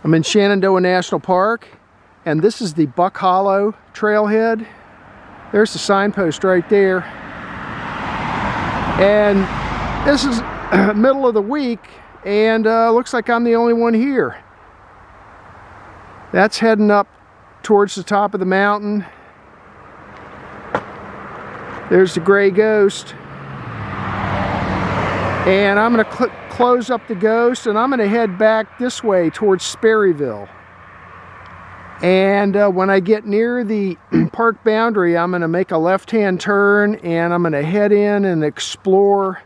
I'm in Shenandoah National Park, and this is the Buck Hollow trailhead. There's the signpost right there. And this is middle of the week, and looks like I'm the only one here. That's heading up towards the top of the mountain. There's the gray ghost. And I'm going to close up the ghost, and I'm going to head back this way towards Sperryville. And when I get near the park boundary, I'm going to make a left-hand turn, and I'm going to head in and explore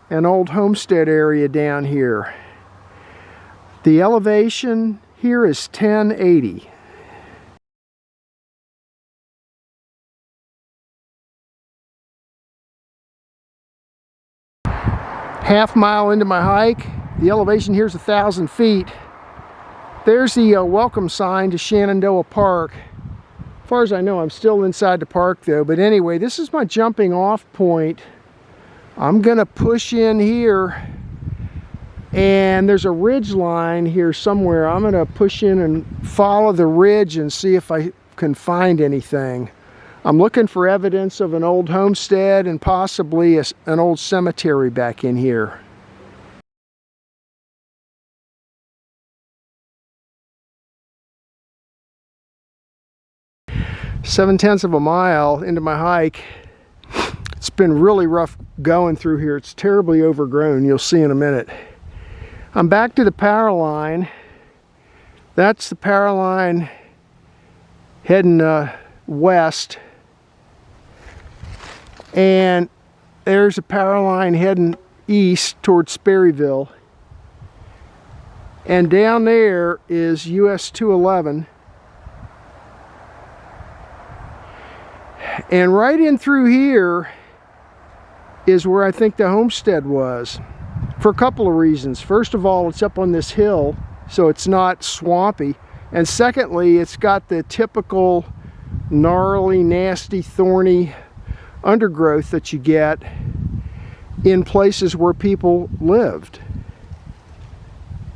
an old homestead area down here. The elevation here is 1080. Half mile into my hike. The elevation here is 1,000 feet. There's the welcome sign to Shenandoah Park. As far as I know, I'm still inside the park though. But anyway, this is my jumping off point. I'm gonna push in here, and there's a ridge line here somewhere. I'm gonna push in and follow the ridge and see if I can find anything. I'm looking for evidence of an old homestead and possibly an old cemetery back in here. Seven-tenths of a mile into my hike. It's been really rough going through here. It's terribly overgrown. You'll see in a minute. I'm back to the power line. That's the power line heading west. And there's a power line heading east towards Sperryville. And down there is US 211. And right in through here is where I think the homestead was, for a couple of reasons. First of all, it's up on this hill, so it's not swampy. And secondly, it's got the typical gnarly, nasty, thorny undergrowth that you get in places where people lived.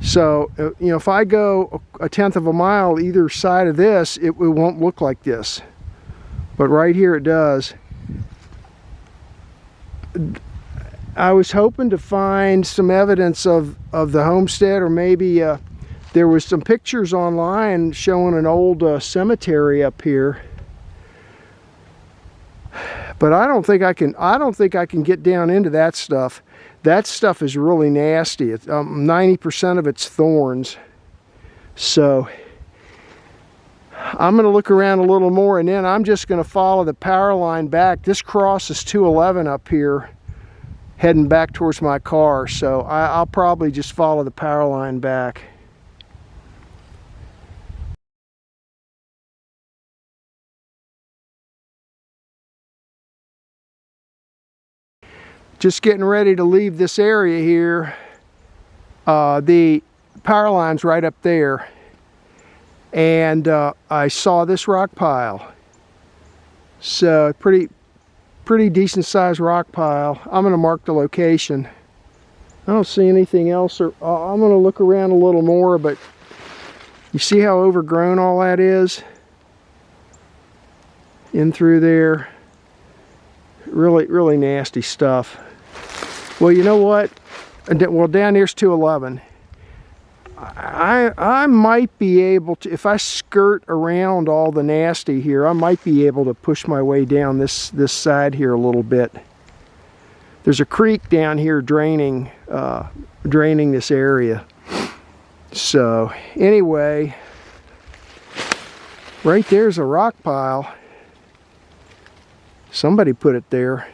So, you know, if I go a tenth of a mile either side of this, it won't look like this. But right here it does. I was hoping to find some evidence of the homestead, or maybe there was some pictures online showing an old cemetery up here. But I don't think I can get down into that stuff. That stuff is really nasty. 90% of it's thorns. So I'm going to look around a little more, and then I'm just going to follow the power line back. This crosses 211 up here, heading back towards my car. So I'll probably just follow the power line back. Just getting ready to leave this area here. The power line's right up there. And I saw this rock pile. So pretty decent sized rock pile. I'm gonna mark the location. I don't see anything else, or I'm gonna look around a little more, but you see how overgrown all that is? In through there. Really nasty stuff. Well, you know what? Well, down here's 211. I might be able to, if I skirt around all the nasty here, I might be able to push my way down this side here a little bit. There's a creek down here draining this area. So anyway, right there's a rock pile. Somebody put it there.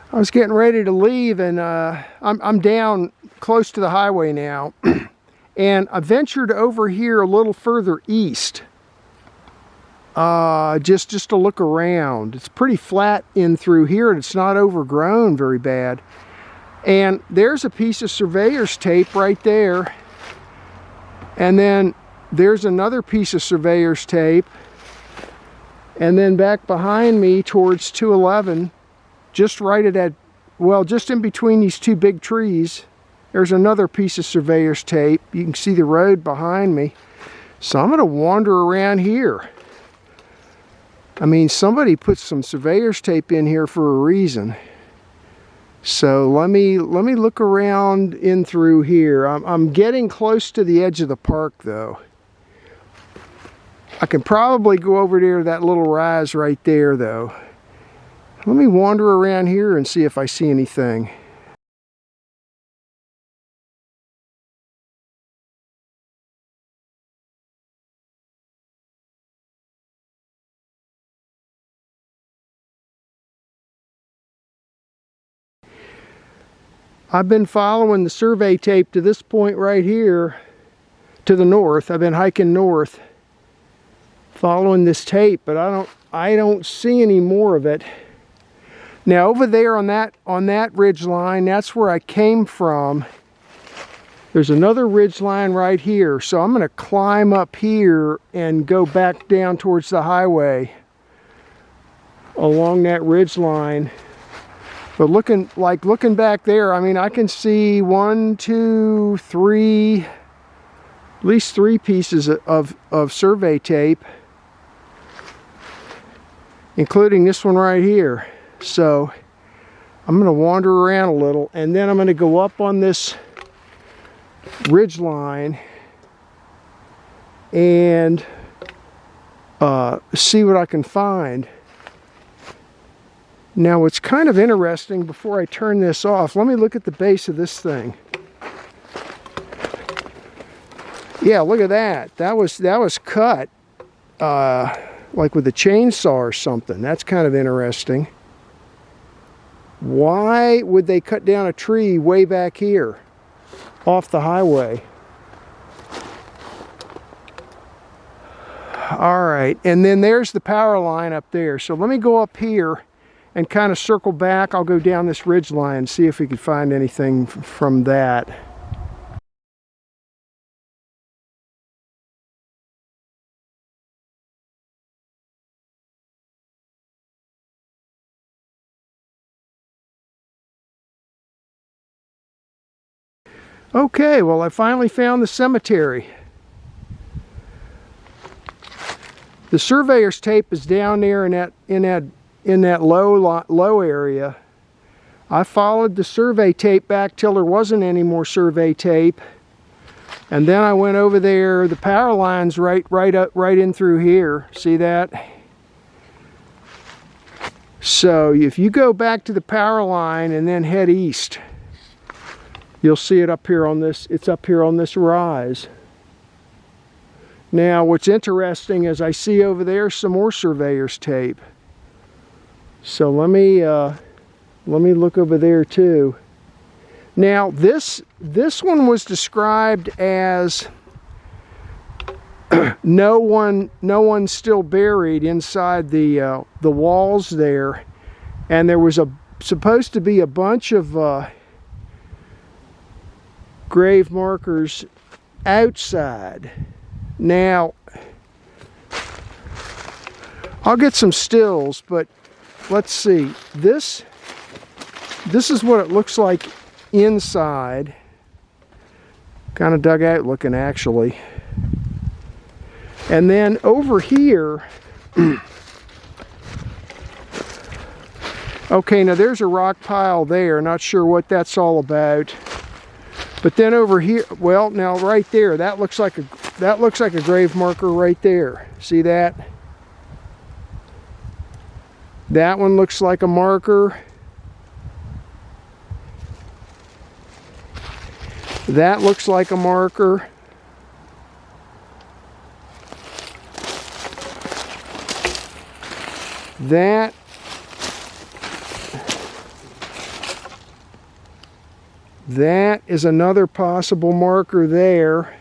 I was getting ready to leave, and I'm down close to the highway now. And I ventured over here a little further east, just to look around. It's pretty flat in through here, and it's not overgrown very bad. And there's a piece of surveyor's tape right there. And then there's another piece of surveyor's tape. And then back behind me towards 211, just right at that, well, just in between these two big trees, there's another piece of surveyor's tape. You can see the road behind me. So I'm going to wander around here. I mean, somebody put some surveyor's tape in here for a reason. So let me look around in through here. I'm getting close to the edge of the park though. I can probably go over there to that little rise right there though. Let me wander around here and see if I see anything. I've been following the survey tape to this point right here to the north. I've been hiking north following this tape, but I don't see any more of it. Now over there on that ridge line, that's where I came from. There's another ridge line right here, so I'm going to climb up here and go back down towards the highway along that ridge line. But looking back there, I mean, I can see 1, 2, 3, at least 3 pieces of survey tape, including this one right here. So I'm going to wander around a little, and then I'm going to go up on this ridge line and see what I can find. Now what's kind of interesting, before I turn this off, let me look at the base of this thing. Yeah, look at that. That was cut like with a chainsaw or something. That's kind of interesting. Why would they cut down a tree way back here off the highway? All right, and then there's the power line up there. So let me go up here and kind of circle back. I'll go down this ridge line and see if we can find anything from that. Okay, well, I finally found the cemetery. The surveyor's tape is down there in that low area. I followed the survey tape back till there wasn't any more survey tape, and then I went over there. The power line's right in through here. See that? So if you go back to the power line and then head east, you'll see it up here on this. It's up here on this rise. Now, what's interesting is I see over there some more surveyor's tape. So let me look over there too. Now this one was described as no one still buried inside the walls there, and there was supposed to be a bunch of grave markers outside. Now I'll get some stills, but let's see. This is what it looks like inside. Kind of dug out looking, actually. And then over here, okay, now there's a rock pile there. Not sure what that's all about. But then over here, well, now right there, that looks like a grave marker right there. See that? That one looks like a marker. That looks like a marker. That is another possible marker there.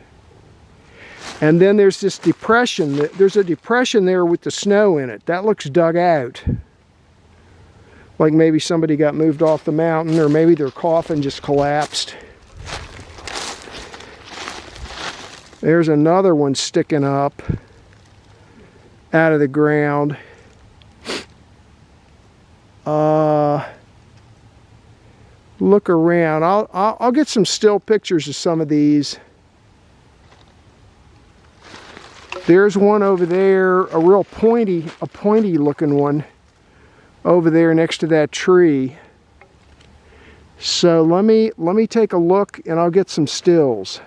And then there's this depression. There's a depression there with the snow in it. That looks dug out. Like maybe somebody got moved off the mountain, or maybe their coffin just collapsed. There's another one sticking up out of the ground. look around. I'll get some still pictures of some of these. There's one over there, a real pointy looking one over there next to that tree. So let me take a look and I'll get some stills.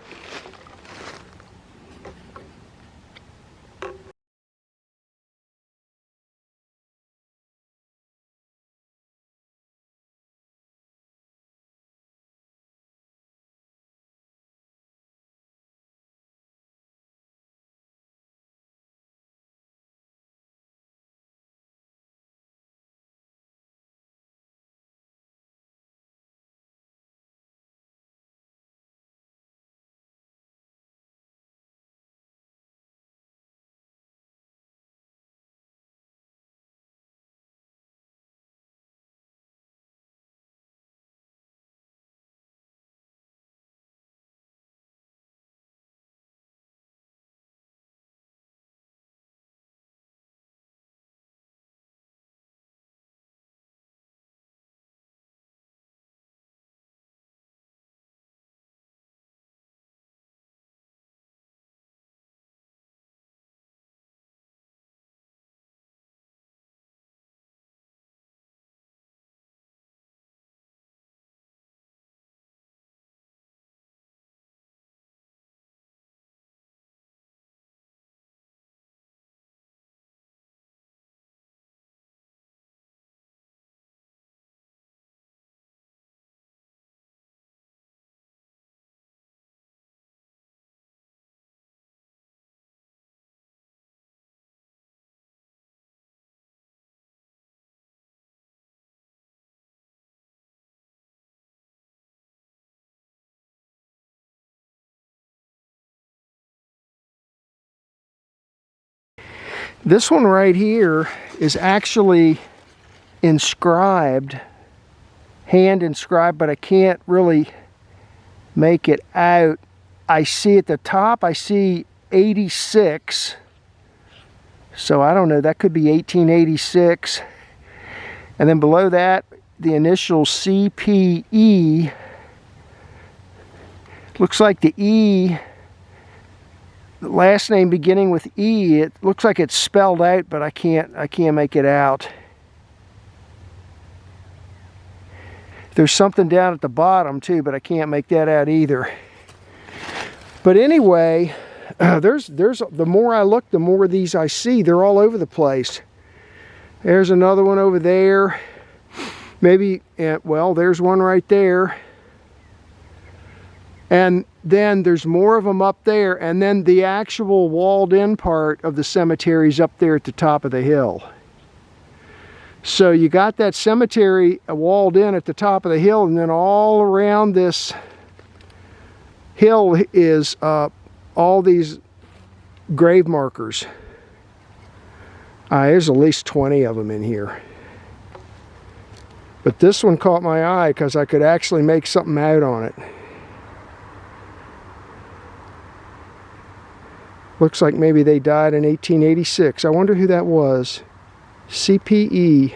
This one right here is actually inscribed, hand inscribed, but I can't really make it out. I see at the top, I see 86. So I don't know, that could be 1886. And then below that, the initial CPE. Looks like the E, the last name beginning with E, it looks like it's spelled out, but I can't make it out. There's something down at the bottom too, but I can't make that out either. But anyway, there's the more I look, the more of these I see. They're all over the place. There's another one over there. Maybe, well, there's one right there. And then there's more of them up there, and then the actual walled-in part of the cemetery is up there at the top of the hill. So you got that cemetery walled in at the top of the hill, and then all around this hill is all these grave markers. There's at least 20 of them in here. But this one caught my eye because I could actually make something out on it. Looks like maybe they died in 1886. I wonder who that was. CPE.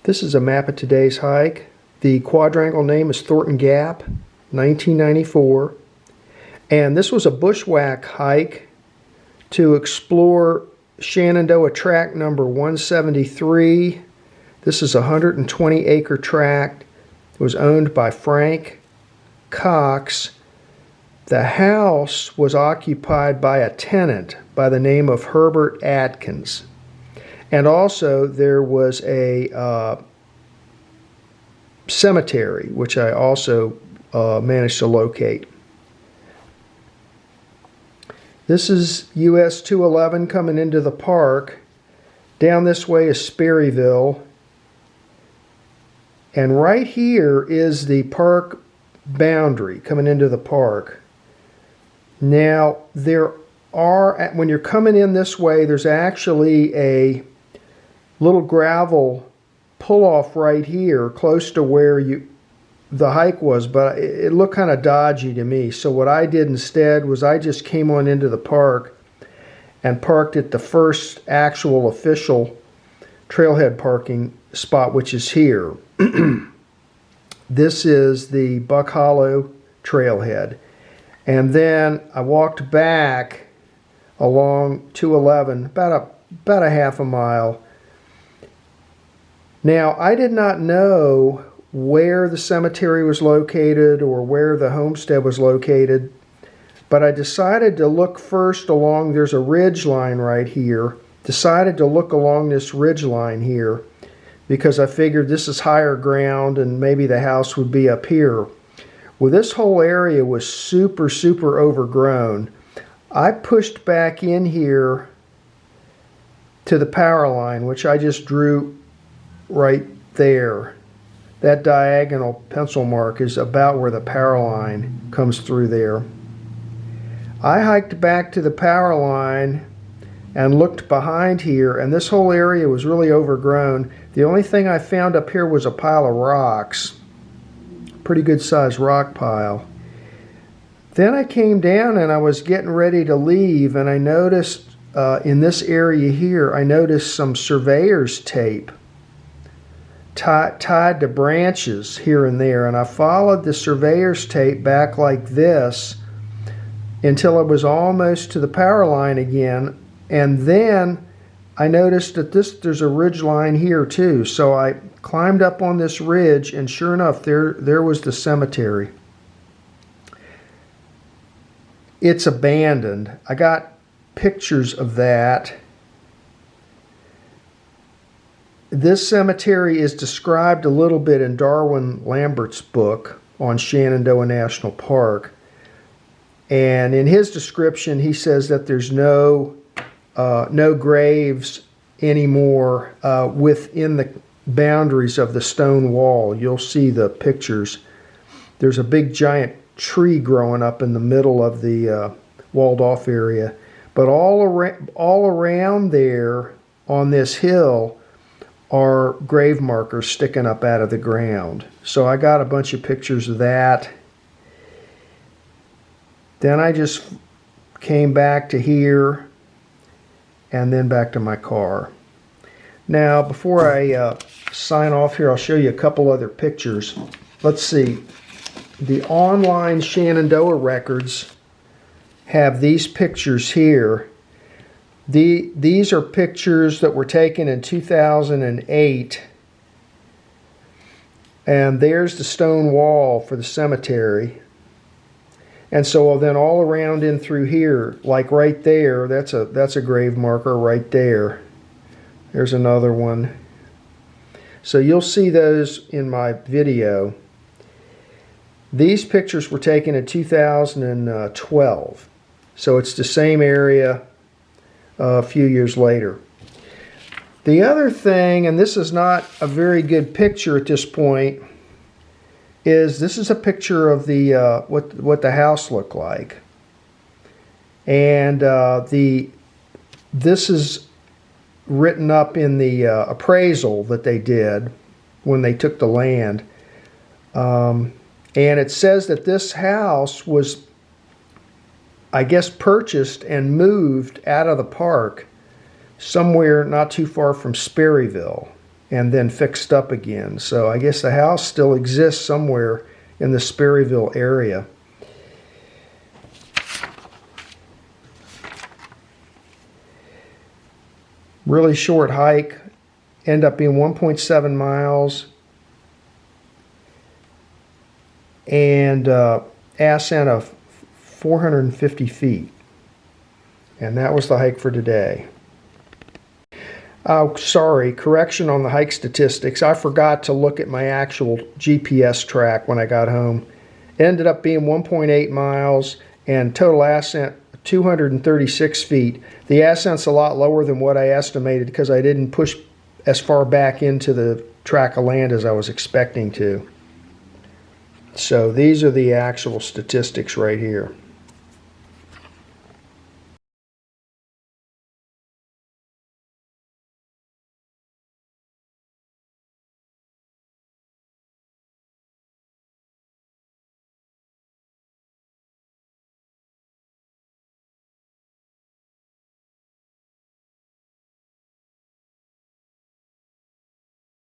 This is a map of today's hike. The quadrangle name is Thornton Gap, 1994. And this was a bushwhack hike to explore Shenandoah tract number 173. This is a 120-acre tract. It was owned by Frank Cox. The house was occupied by a tenant by the name of Herbert Atkins. And also there was a cemetery, which I also managed to locate. This is US 211 coming into the park. Down this way is Sperryville. And right here is the park boundary coming into the park. Now, when you're coming in this way, there's actually a little gravel pull-off right here close to where the hike was, but it looked kind of dodgy to me. So what I did instead was I just came on into the park and parked at the first actual official trailhead parking spot, which is here. This is the Buck Hollow trailhead. And then I walked back along 211, about a half a mile. Now, I did not know where the cemetery was located or where the homestead was located, but I decided to look first along, there's a ridge line right here, decided to look along this ridge line here because I figured this is higher ground and maybe the house would be up here. Well, this whole area was super, super overgrown. I pushed back in here to the power line, which I just drew right there. That diagonal pencil mark is about where the power line comes through there. I hiked back to the power line and looked behind here, and this whole area was really overgrown. The only thing I found up here was a pile of rocks. Pretty good sized rock pile. Then I came down and I was getting ready to leave, and I noticed in this area here, I noticed some surveyor's tape tied to branches here and there, and I followed the surveyor's tape back like this until it was almost to the power line again, and then I noticed that there's a ridge line here too. So I climbed up on this ridge, and sure enough, there was the cemetery. It's abandoned. I got pictures of that. This cemetery is described a little bit in Darwin Lambert's book on Shenandoah National Park. And in his description, he says that there's no graves anymore within the boundaries of the stone wall. You'll see the pictures. There's a big giant tree growing up in the middle of the walled off area. But all around there on this hill are grave markers sticking up out of the ground. So I got a bunch of pictures of that. Then I just came back to here and then back to my car. Now, before I sign off here, I'll show you a couple other pictures. Let's see. The online Shenandoah records have these pictures here. These are pictures that were taken in 2008. And there's the stone wall for the cemetery. And so then all around in through here, like right there, that's a grave marker right there. There's another one. So you'll see those in my video. These pictures were taken in 2012. So it's the same area a few years later. The other thing, and this is not a very good picture at this point, is this is a picture of the what the house looked like, and this is written up in the appraisal that they did when they took the land, and it says that this house was, I guess, purchased and moved out of the park somewhere not too far from Sperryville and then fixed up again. So I guess the house still exists somewhere in the Sperryville area. Really short hike, end up being 1.7 miles, and ascent of 450 feet. And that was the hike for today. Oh, sorry, correction on the hike statistics. I forgot to look at my actual GPS track when I got home. It ended up being 1.8 miles and total ascent 236 feet. The ascent's a lot lower than what I estimated because I didn't push as far back into the tract of land as I was expecting to. So these are the actual statistics right here.